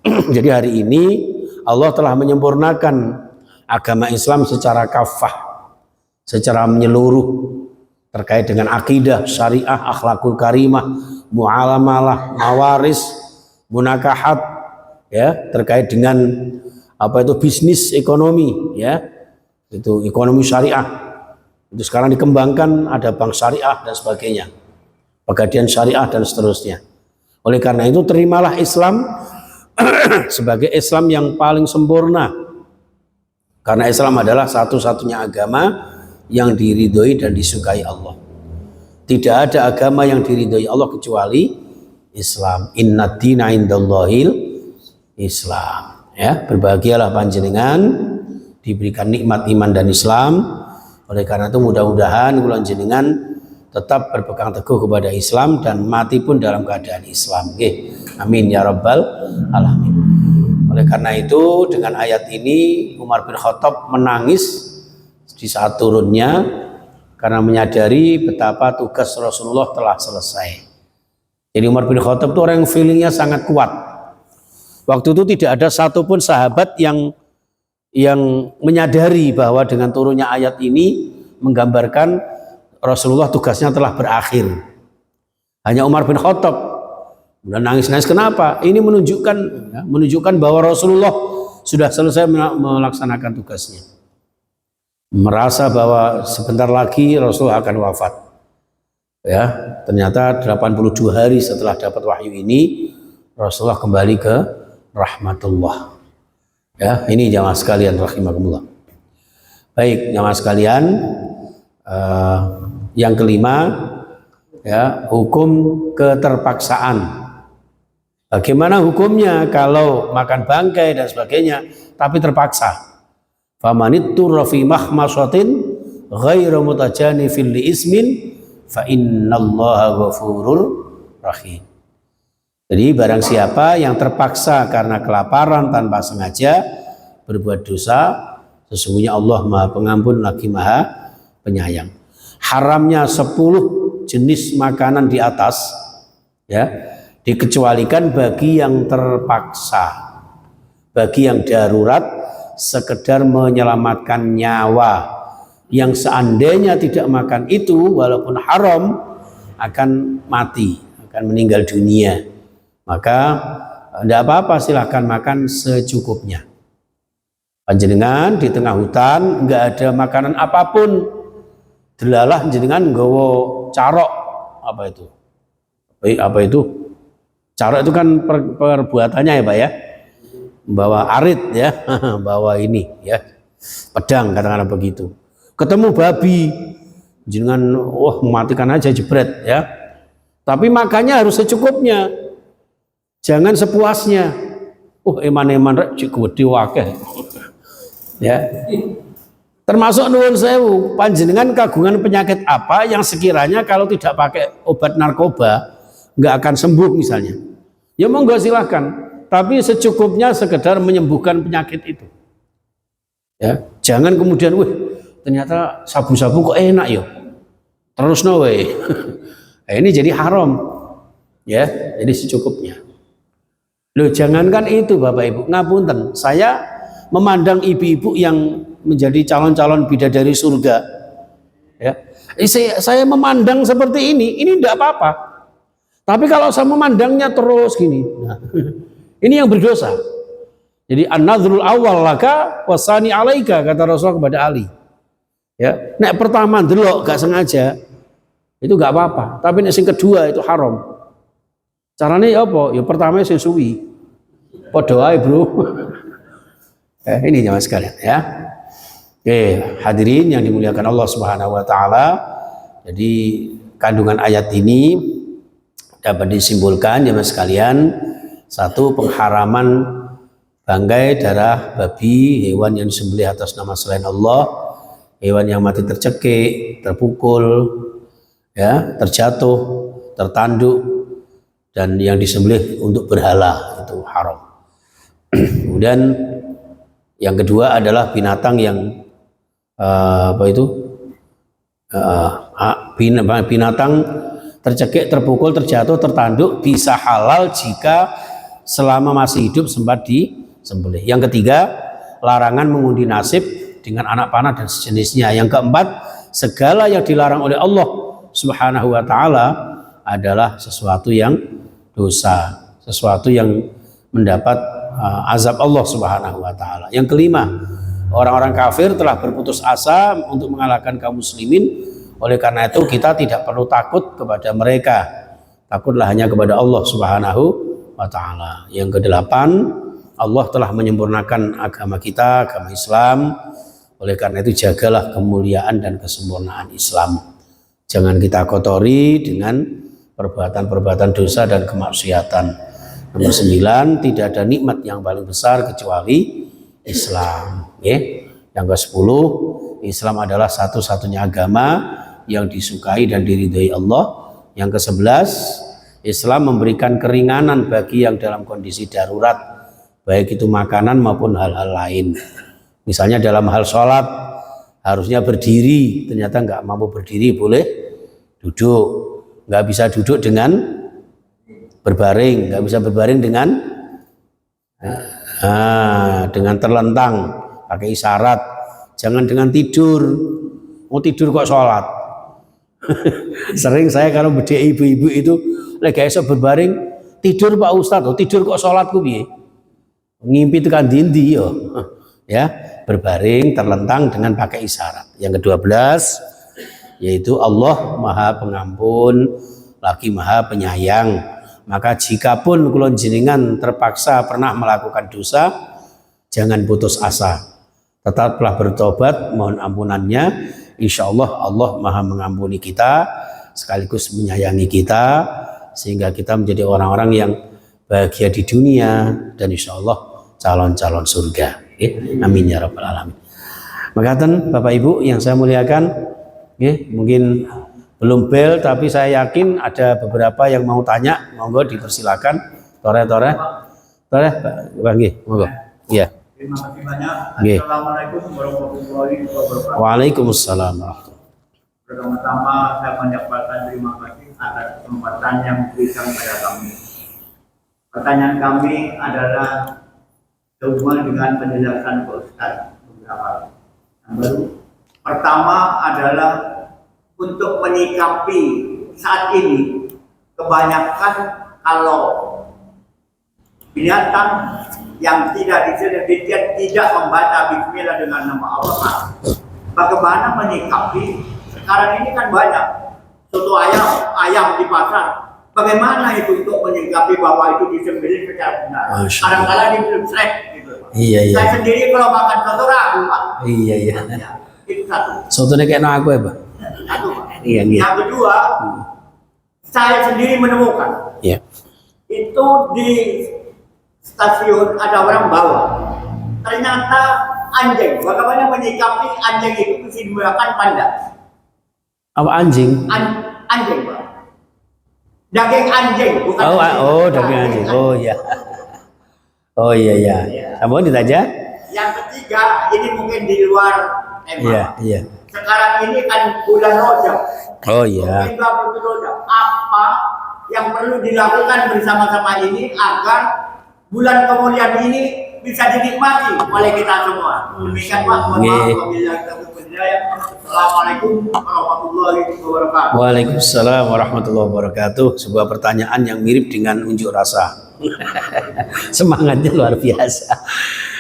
Jadi hari ini Allah telah menyempurnakan agama Islam secara kafah, secara menyeluruh, terkait dengan akidah, syariah, akhlakul karimah, muamalah, mawaris, munakahat, ya, terkait dengan bisnis ekonomi, ya, itu ekonomi syariah. Itu sekarang dikembangkan, ada bank syariah dan sebagainya, pegadaian syariah dan seterusnya. Oleh karena itu terimalah Islam sebagai Islam yang paling sempurna, karena Islam adalah satu-satunya agama yang diridhoi dan disukai Allah. Tidak ada agama yang diridhoi Allah kecuali Islam. Inna dina indallahil Islam. Ya, berbahagialah panjenengan diberikan nikmat iman dan Islam. Oleh karena itu mudah-mudahan kula jenengan tetap berpegang teguh kepada Islam dan mati pun dalam keadaan Islam. Amin ya rabbal alamin. Oleh karena itu dengan ayat ini Umar bin Khattab menangis di saat turunnya karena menyadari betapa tugas Rasulullah telah selesai. Jadi Umar bin Khattab itu orang yang feelingnya sangat kuat. Waktu itu tidak ada satupun sahabat yang menyadari bahwa dengan turunnya ayat ini menggambarkan Rasulullah tugasnya telah berakhir. Hanya Umar bin Khattab. Dan nangis-nangis kenapa? Ini menunjukkan bahwa Rasulullah sudah selesai melaksanakan tugasnya. Merasa bahwa sebentar lagi Rasulullah akan wafat. Ya, ternyata 82 hari setelah dapat wahyu ini Rasulullah kembali ke rahmatullah. Ya, ini jamaah sekalian rahimakumullah. Baik, jamaah sekalian, yang kelima, ya, hukum keterpaksaan. Bagaimana hukumnya kalau makan bangkai dan sebagainya tapi terpaksa? Famanitturra fi mahmasatin ghairu mutajanifin li ismin fa innallaha ghafurur rahim. Jadi barang siapa yang terpaksa karena kelaparan tanpa sengaja berbuat dosa, sesungguhnya Allah Maha Pengampun lagi Maha Penyayang. Haramnya 10 jenis makanan di atas, ya, dikecualikan bagi yang terpaksa, bagi yang darurat, sekedar menyelamatkan nyawa, yang seandainya tidak makan itu walaupun haram akan mati, akan meninggal dunia, maka tidak apa-apa, silahkan makan secukupnya. Panjenengan di tengah hutan nggak ada makanan apapun, delalah jenengan nggawa carok, apa itu carok itu kan perbuatannya ya Pak ya, bawa arit ya, bawa ini ya, pedang katakanlah begitu. Ketemu babi, jenengan matikan aja jebret ya. Tapi makannya harus secukupnya, jangan sepuasnya. Eman-eman rek gede wakeh. Ya. Termasuk nuwun sewu, panjenengan kagungan penyakit apa yang sekiranya kalau tidak pakai obat narkoba nggak akan sembuh misalnya. Ya monggo silahkan, tapi secukupnya sekedar menyembuhkan penyakit itu. Ya, jangan kemudian, wih, ternyata sabu-sabu kok enak ya. Terus no way. Nah, ini jadi haram. Ya, jadi secukupnya. Loh, jangankan itu Bapak Ibu, ngapunten, saya memandang ibu-ibu yang menjadi calon-calon bidadari surga. Ya. Saya memandang seperti ini tidak apa-apa. Tapi kalau saya memandangnya terus gini, nah, ini yang berdosa. Jadi an-nadhrul awal laka wasani alaika, kata Rasul kepada Ali. Ya, nek pertama delok gak sengaja itu gak apa-apa, tapi nek sing kedua itu haram. Caranya ya apa? Ya pertama sing suwi. Padha wae, Bro. Ini jamaah sekalian ya. Oke, hadirin yang dimuliakan Allah Subhanahu wa taala. Jadi kandungan ayat ini dapat disimpulkan jamaah sekalian, satu, pengharaman bangkai, darah babi, hewan yang disembelih atas nama selain Allah, hewan yang mati tercekik, terpukul, ya, terjatuh, tertanduk, dan yang disembelih untuk berhala itu haram. Kemudian yang kedua adalah binatang yang binatang tercekik, terpukul, terjatuh, tertanduk bisa halal jika selama masih hidup sempat disembelih. Yang ketiga, larangan mengundi nasib dengan anak panah dan sejenisnya. Yang keempat, segala yang dilarang oleh Allah Subhanahu wa taala adalah sesuatu yang dosa, sesuatu yang mendapat azab Allah Subhanahu wa taala. Yang kelima, orang-orang kafir telah berputus asa untuk mengalahkan kaum muslimin. Oleh karena itu kita tidak perlu takut kepada mereka. Takutlah hanya kepada Allah Subhanahu wa ta'ala. Yang kedelapan, Allah telah menyempurnakan agama kita, agama Islam. Oleh karena itu jagalah kemuliaan dan kesempurnaan Islam. Jangan kita kotori dengan perbuatan-perbuatan dosa dan kemaksiatan. Nomor 9, tidak ada nikmat yang paling besar kecuali Islam. Yang ke-10, Islam adalah satu-satunya agama yang disukai dan diridhoi Allah. Yang ke-11, Islam memberikan keringanan bagi yang dalam kondisi darurat, baik itu makanan maupun hal-hal lain. Misalnya dalam hal sholat, harusnya berdiri, ternyata nggak mampu berdiri, boleh duduk. Nggak bisa duduk dengan berbaring, nggak bisa berbaring dengan terlentang, pakai isyarat. Jangan dengan tidur, mau tidur kok sholat. Sering saya kalau bedek ibu-ibu itu lagi esok berbaring, tidur Pak Ustadz, tidur kok sholatku piye? Ngimpi tekan dindi yo. Ya, berbaring terlentang dengan pakai isyarat. Yang ke-12 yaitu Allah Maha Pengampun lagi Maha Penyayang. Maka jikapun kula jenengan terpaksa pernah melakukan dosa, jangan putus asa. Tetaplah bertobat, mohon ampunannya. Insya Allah Allah Maha mengampuni kita sekaligus menyayangi kita sehingga kita menjadi orang-orang yang bahagia di dunia dan insya Allah calon-calon surga. Amin ya rabbal alamin. Makatan Bapak Ibu yang saya muliakan, mungkin belum bel tapi saya yakin ada beberapa yang mau tanya, monggo dipersilakan. Tore Bang, monggo. Iya. Terima kasih banyak. Assalamualaikum warahmatullahi wabarakatuh. Waalaikumsalam. Pertama-tama saya menyampaikan terima kasih atas kesempatan yang diberikan kepada kami. Pertanyaan kami adalah sehubungan dengan penjelasan Pak Ustaz beberapa. Yang baru pertama adalah untuk menyikapi saat ini kebanyakan kalau binatang yang tidak tidak membaca bismillah dengan nama Allah. Bagaimana menyikapi sekarang ini kan banyak soto ayam di pasar. Bagaimana itu untuk menyikapi bahwa itu disembelih secara benar? Kadang-kadang di film Shrek gitu. Iya. Saya sendiri kalau makan soto ragu, Pak. Iya. Ya, itu satu. Sotonya kayak aku ya, Pak. Satu, Pak. Iya. Yang kedua, saya sendiri menemukan itu di stasiun ada orang bawa, ternyata anjing. Bagaimana menyikapi anjing itu digunakan panda? Apa anjing? Anjing, Pak. Daging anjing, bukan daging anjing. Oh iya. Apa ditanya? Yang ketiga, ini mungkin di luar tema. Iya, iya. Sekarang ini kan bulan Rajab. Oh iya. Mungkin 20 Rajab. Apa yang perlu dilakukan bersama-sama ini agar bulan kemuliaan ini bisa dinikmati oleh kita semua. Demikian Pak. Assalamualaikum warahmatullahi wabarakatuh. Waalaikumsalam warahmatullahi wabarakatuh. Sebuah pertanyaan yang mirip dengan unjuk rasa. Semangatnya luar biasa.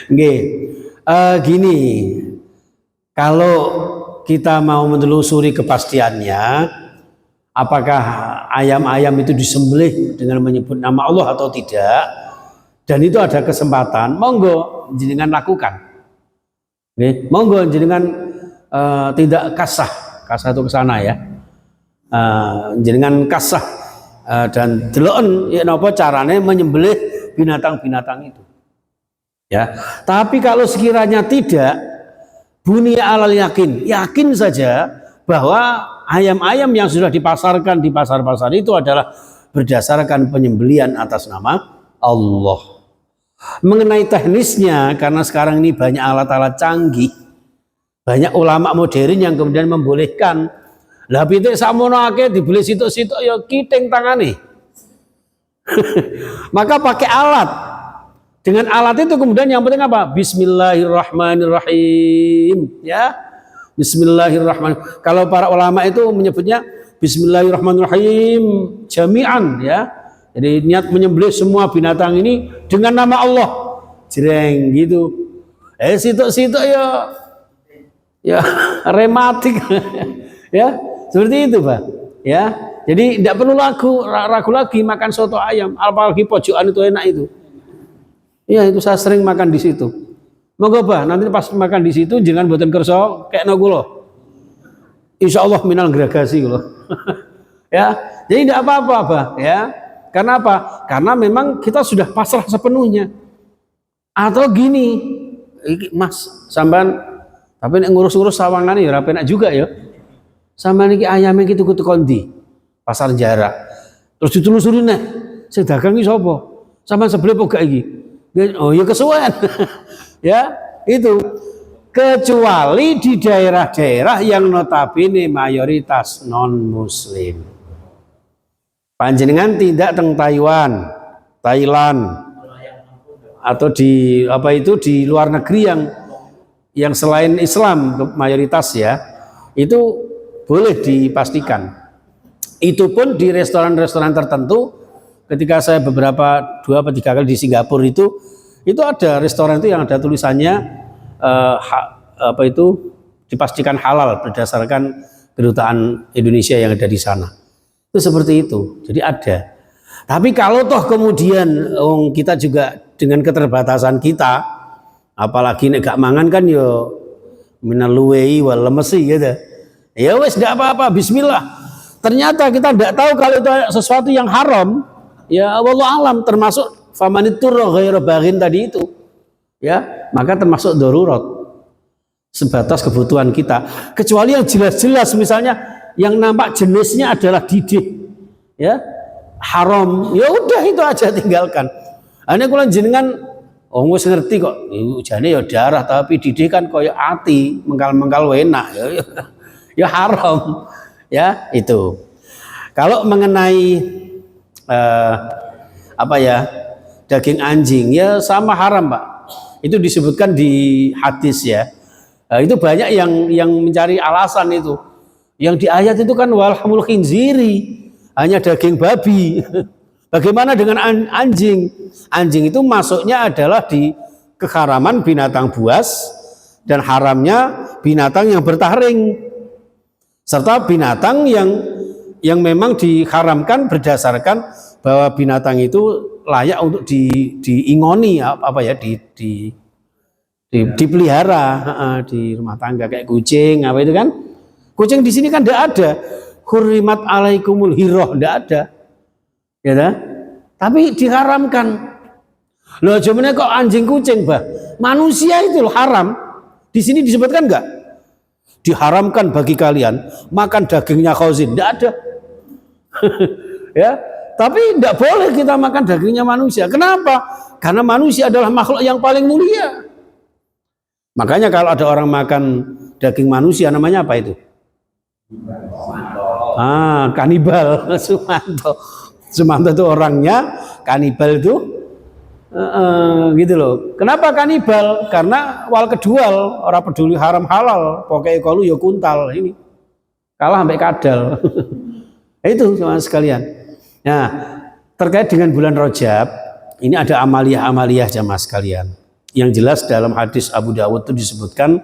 Gini, kalau kita mau menelusuri kepastiannya, apakah ayam-ayam itu disembelih dengan menyebut nama Allah atau tidak, dan itu ada kesempatan, monggo jenengan lakukan. Monggo jenengan tidak kasah itu ke sana ya. Jenengan kasah dan deloken ya napa carane menyembelih binatang-binatang itu. Ya. Tapi kalau sekiranya tidak, bunia alal yakin saja bahwa ayam-ayam yang sudah dipasarkan di pasar-pasar itu adalah berdasarkan penyembelihan atas nama Allah. Mengenai teknisnya, karena sekarang ini banyak alat-alat canggih, banyak ulama modern yang kemudian membolehkan. Lah pitik sakmono akeh dibeli situk-situk ya kiting tangane. Maka pakai alat. Dengan alat itu kemudian yang penting apa? Bismillahirrahmanirrahim, ya. Bismillahirrahmanirrahim. Kalau para ulama itu menyebutnya Bismillahirrahmanirrahim jami'an, ya. Jadi niat menyembelih semua binatang ini dengan nama Allah. Jreng gitu. Situk-situk ya rematik. Ya, seperti itu, Pak. Ya. Jadi tidak perlu ragu lagi makan soto ayam, apalagi pojokan itu enak itu. Iya, itu saya sering makan di situ. Monggo Bah, nanti pas makan di situ jangan buatan kerso kayak kula. Insya Allah minal geragasi kula. Ya, jadi tidak apa-apa Bah, ya. Karena apa? Karena memang kita sudah pasrah sepenuhnya. Atau gini, Mas, sampean tapi nek ngurus-ngurus sawangane ya ora penak juga ya. Sampean iki ayame iki tuku kondi? Pasar jarak. Terus ditelusuri nek sing dagang iki sapa? Sampean sebelah apa gak iki? Oh ya kesuwen. Ya, itu kecuali di daerah-daerah yang notabene mayoritas non muslim. Panjenengan tidak teng Taiwan, Thailand atau di di luar negeri yang selain Islam mayoritas ya, itu boleh dipastikan. Itu pun di restoran-restoran tertentu. Ketika saya 2 atau 3 kali di Singapura itu ada restoran itu yang ada tulisannya dipastikan halal berdasarkan kedutaan Indonesia yang ada di sana. Itu seperti itu. Jadi ada. Tapi kalau toh kemudian kita juga dengan keterbatasan kita, apalagi nek gak mangan kan yo minaluwei wal lemesi gitu. Ya wes enggak apa-apa, bismillah. Ternyata kita tidak tahu kalau itu sesuatu yang haram. Ya wallahu alam, termasuk famanitur ghairu baghin tadi itu. Ya, maka termasuk darurat. Sebatas kebutuhan kita. Kecuali yang jelas-jelas misalnya yang nampak jenisnya adalah didih. Ya. Haram. Ya udah itu aja tinggalkan. Ane kula jenengan wis ngerti kok. Jane ya darah tapi didih kan koyo ati, mengkal-mengkal enak. Ya haram. Ya, itu. Kalau mengenai daging anjing ya sama haram Pak. Itu disebutkan di hadis ya. Itu banyak yang mencari alasan itu. Yang di ayat itu kan walhamul khinziri, hanya daging babi. Bagaimana dengan anjing? Anjing itu masuknya adalah di keharaman binatang buas dan haramnya binatang yang bertaring. Serta binatang yang memang diharamkan berdasarkan bahwa binatang itu layak untuk diingoni dipelihara di rumah tangga kayak kucing itu kan. Kucing di sini kan tidak ada hurrimat alaikumul hiroh, tidak ada. Ya dah? Tapi diharamkan. Loh jamannya kok anjing kucing Bah? Manusia itu loh haram. Di sini disebutkan enggak? Diharamkan bagi kalian makan dagingnya khanzir, tidak ada. Ya, tapi tidak boleh kita makan dagingnya manusia. Kenapa? Karena manusia adalah makhluk yang paling mulia. Makanya kalau ada orang makan daging manusia namanya apa itu? Kanibal. Sumanto itu orangnya, kanibal itu gitu loh. Kenapa kanibal? Karena wal kedual, orang peduli haram halal, pokoknya kalau ya kuntal ini. Kalah sampai kadal. Itu sama sekalian. Nah, terkait dengan bulan Rajab, ini ada amaliyah-amaliyah jamaah sekalian. Yang jelas dalam hadis Abu Dawud itu disebutkan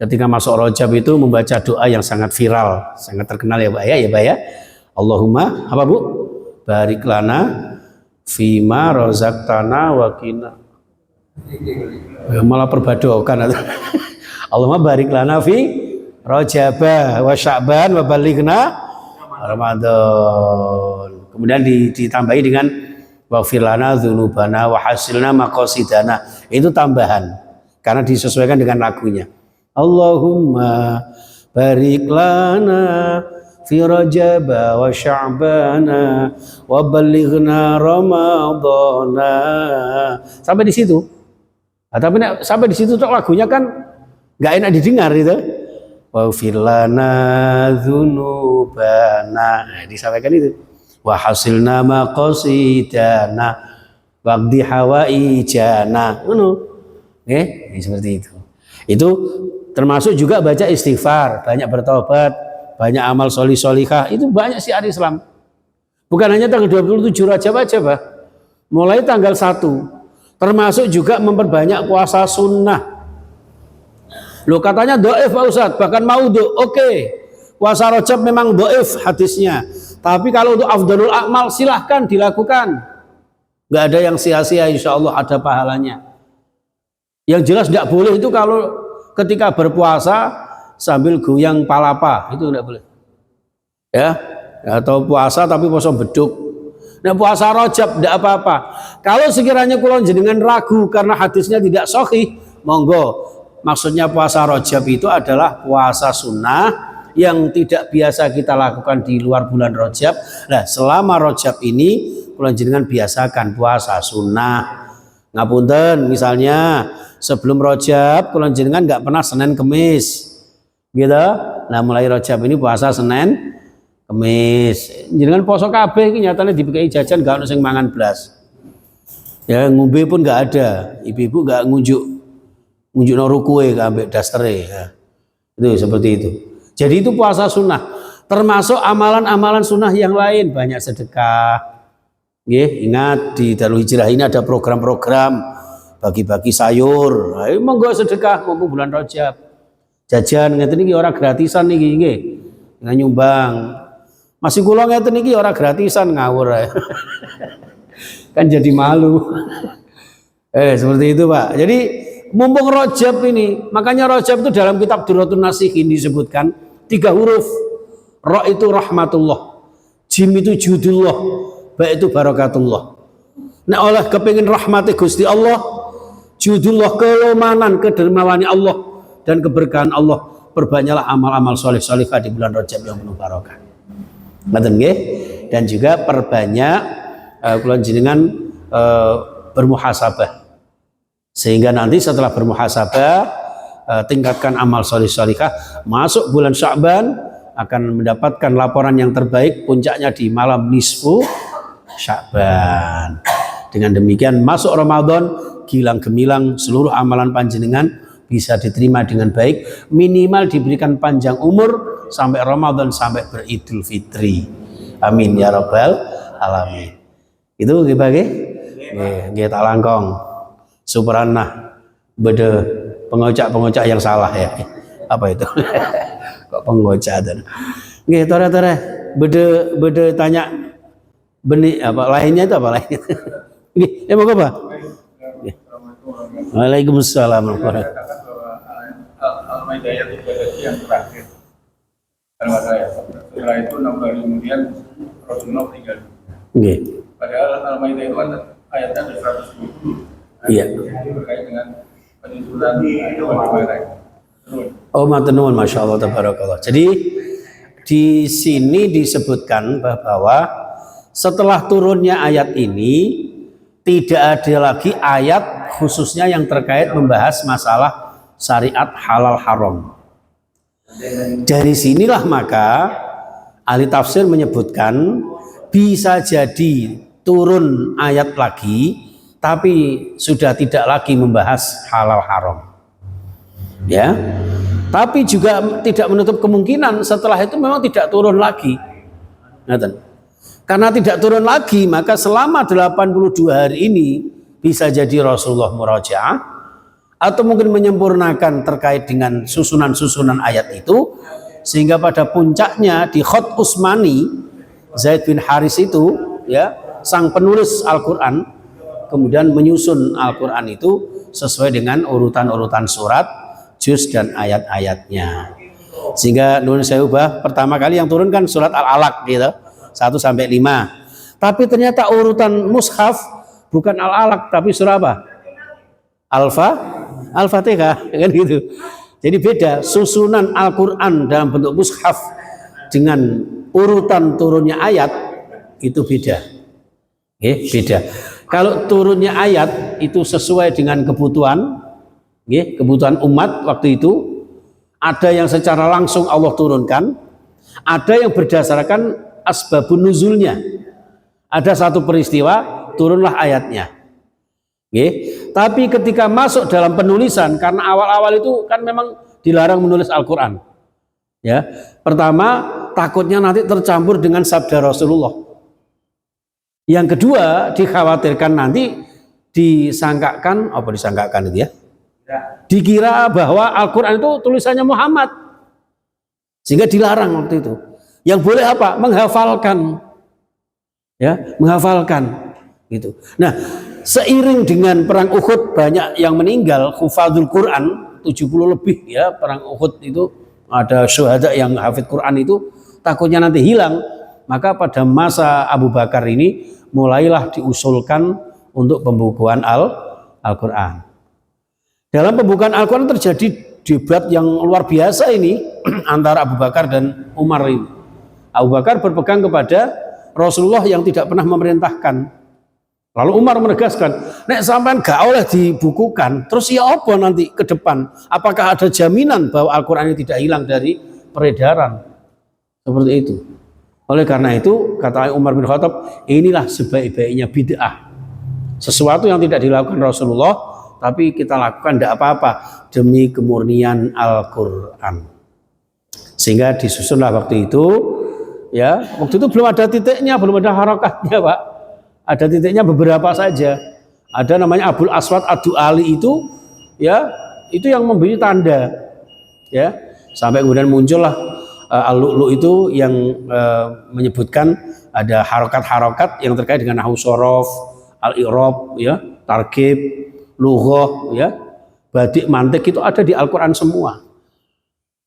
ketika masuk Rajab itu membaca doa yang sangat viral, sangat terkenal ya Pak ya. Allahumma apa Bu? Barik lana fima razaqtana wa qina. Malah perbadokan. Allahumma barik lana fi Rajaba wa Sya'ban wa balighna Ramadan. Kemudian ditambahi dengan waghfir lana dzunubana wa hasilna maqasidana. Itu tambahan karena disesuaikan dengan lagunya. Allahumma barik lana fi Rajaba wa Sya'bana wa balighna Ramadana. Sampai di situ. Tapi sampai di situ lagunya kan nggak enak didengar itu. Waghfir lana dzunubana. Disampaikan itu. Wa hasilna maqasidana waqdi hawaijana. Seperti itu. Itu termasuk juga baca istighfar, banyak bertobat, banyak amal solihah. Itu banyak syiar Islam. Bukan hanya tanggal 27 Rajab aja, Pak. Mulai tanggal 1. Termasuk juga memperbanyak puasa sunnah. Loh katanya dhaif Pak Ustadz, bahkan maudhu. Oke. Puasa Rajab memang dhaif hadisnya. Tapi kalau untuk afdhalul a'mal silahkan dilakukan. Nggak ada yang sia-sia, insya Allah ada pahalanya. Yang jelas tidak boleh itu kalau ketika berpuasa sambil goyang palapa, itu tidak boleh. Ya, atau puasa tapi puasa beduk. Nah puasa Rajab tidak apa-apa. Kalau sekiranya kula jenengan ragu karena hadisnya tidak sahih, monggo. Maksudnya puasa Rajab itu adalah puasa sunnah yang tidak biasa kita lakukan di luar bulan Rajab. Nah, selama Rajab ini kula jenengan biasakan puasa sunnah. Ngapunten, misalnya sebelum Rajab kula jenengan nggak pernah Senin Kemis. Gitu. Nah, mulai Rajab ini puasa Senin Kemis. Jenengan poso kabeh iki nyatane dipikai jajan gak ono sing mangan blas. Ya, ngombe pun nggak ada. Ibu-ibu nggak ngunjuk rukuwe ambek dastere ya. Itu seperti itu. Jadi itu puasa sunnah. Termasuk amalan-amalan sunnah yang lain, banyak sedekah. Ingat di Darul Hijrah ini ada program-program bagi-bagi sayur. Ayo monggo sedekah mumpung bulan Rajab. Jajan ngeten iki ora gratisan niki nggih. Dengan nyumbang. Masih kula ngeten iki ora gratisan ngawur ae. Kan jadi malu. Seperti itu, Pak. Jadi mumpung Rajab ini, makanya Rajab itu dalam kitab Durratun Nasihin disebutkan 3 huruf. Ra itu rahmatullah, jim itu judullah, ba itu barakatullah. Nah oleh kepingin rahmati Gusti Allah, judullah kelomanan kedermawani Allah dan keberkahan Allah, perbanyaklah amal-amal soleh-solehah di bulan Rajab yang penuh barokah. Ngoten nggih? Dan juga perbanyak kula jenengan bermuhasabah. Sehingga nanti setelah bermuhasabah tingkatkan amal solih-solihah, masuk bulan Sya'ban akan mendapatkan laporan yang terbaik, puncaknya di malam nisfu Sya'ban. Dengan demikian masuk Ramadan gilang gemilang, seluruh amalan panjenengan bisa diterima dengan baik, minimal diberikan panjang umur sampai Ramadan, sampai beridul fitri. Amin ya rabbal alamin. Itu nggih nggih tak langkong. Subhanallah, beda pengocak yang salah ya. Apa itu? Kok pengocak dan? Nggih, tore-tore beda tanya benih apa lainnya itu apa lainnya? Nggih, monggo Pak. Waalaikumsalam warahmatullahi wabarakatuh. Al-Maidah ayat yang terakhir. Setelah itu 6 hari kemudian Rasulullah meninggal. Nggih. Padahal Al-Maidah itu kan ayatnya ada 120. Iya. Berkait dengan penyusunan bagaimana. Oh, matur nuwun, masya Allah, tabarakallah. Jadi di sini disebutkan bahwa setelah turunnya ayat ini tidak ada lagi ayat khususnya yang terkait membahas masalah syariat halal haram. Dari sinilah maka ahli tafsir menyebutkan bisa jadi turun ayat lagi, tapi sudah tidak lagi membahas halal haram. Ya, tapi juga tidak menutup kemungkinan setelah itu memang tidak turun lagi. Karena tidak turun lagi, maka selama 82 hari ini bisa jadi Rasulullah murajaah atau mungkin menyempurnakan terkait dengan susunan-susunan ayat itu, sehingga pada puncaknya di Khat Utsmani, Zaid bin Haris itu, ya, sang penulis Al-Quran, kemudian menyusun Al-Quran itu sesuai dengan urutan-urutan surat, juz dan ayat-ayatnya. Sehingga Nun Sewu pertama kali yang turun kan surat Al-Alaq gitu, 1 sampai 5. Tapi ternyata urutan mushaf bukan Al-Alaq tapi surah apa? Al-Fatihah, kan gitu. Jadi beda susunan Al-Quran dalam bentuk mushaf dengan urutan turunnya ayat itu beda. Beda. Kalau turunnya ayat itu sesuai dengan kebutuhan, kebutuhan umat waktu itu, ada yang secara langsung Allah turunkan, ada yang berdasarkan asbabun nuzulnya. Ada satu peristiwa turunlah ayatnya. Tapi ketika masuk dalam penulisan, karena awal-awal itu kan memang dilarang menulis Al-Quran. Ya, pertama takutnya nanti tercampur dengan sabda Rasulullah. Yang kedua dikhawatirkan nanti disangkakan itu ya? Dikira bahwa Al-Quran itu tulisannya Muhammad, sehingga dilarang waktu itu. Yang boleh apa? Menghafalkan, ya, menghafalkan gitu. Nah, seiring dengan perang Uhud banyak yang meninggal, hufadzul Quran 70 lebih ya, perang Uhud itu ada syuhada yang hafid Quran itu, takutnya nanti hilang, maka pada masa Abu Bakar ini mulailah diusulkan untuk pembukuan Al-Quran. Dalam pembukaan Al-Quran terjadi debat yang luar biasa ini antara Abu Bakar dan Umar ini. Abu Bakar berpegang kepada Rasulullah yang tidak pernah memerintahkan. Lalu Umar menegaskan, nek sampean gak oleh dibukukan, terus ya apa nanti ke depan? Apakah ada jaminan bahwa Al-Quran ini tidak hilang dari peredaran? Seperti itu. Oleh karena itu, kata Umar bin Khattab, inilah sebaik-baiknya bid'ah. Sesuatu yang tidak dilakukan Rasulullah, tapi kita lakukan tidak apa-apa demi kemurnian Al-Quran. Sehingga disusunlah waktu itu, ya, waktu itu belum ada titiknya, belum ada harakatnya, Pak. Ada titiknya beberapa saja. Ada namanya Abul Aswad Ad-Du'ali itu, ya, itu yang memberi tanda, ya, sampai kemudian muncullah Al-Lu'lu' itu yang menyebutkan ada harokat-harokat yang terkait dengan nahwu shorof, al-i'rab, ya, targhib, lughah, ya, badik, mantik, itu ada di Al-Quran semua.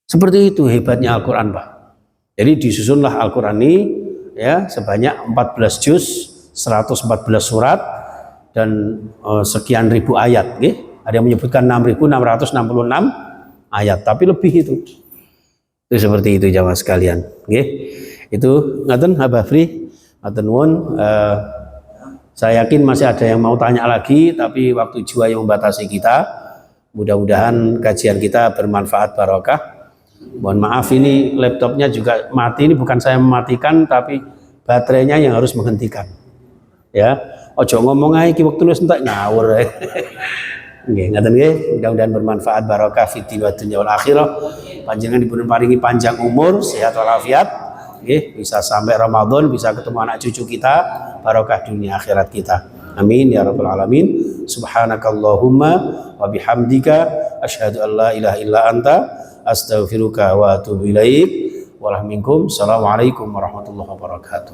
Seperti itu hebatnya Al-Quran, Pak. Jadi disusunlah Al-Quran ini, ya, sebanyak 14 juz, 114 surat dan sekian ribu ayat. Ada yang menyebutkan 6.666 ayat, tapi lebih itu. Itu seperti itu jamaah sekalian. Itu ngaten Abah Fri, ngaten won. Saya yakin masih ada yang mau tanya lagi, tapi waktu jiwa yang membatasi kita. Mudah-mudahan kajian kita bermanfaat barokah. Mohon maaf ini laptopnya juga mati, ini bukan saya mematikan, tapi baterainya yang harus menghentikan. Ya, ojo ngomong aja waktu nulis entek ngawur. Nggih, ngaten nggih, mudah-mudahan bermanfaat barokah fid din wa dunya wal akhirah. Panjenengan dipun paringi panjang umur, sehat walafiat, nggih, bisa sampai Ramadan, bisa ketemu anak cucu kita, barokah dunia akhirat kita. Amin ya rabbal alamin. Subhanakallahumma wa bihamdika asyhadu an la ilaha illa anta astaghfiruka wa atubu ilaik. Assalamualaikum warahmatullahi wabarakatuh.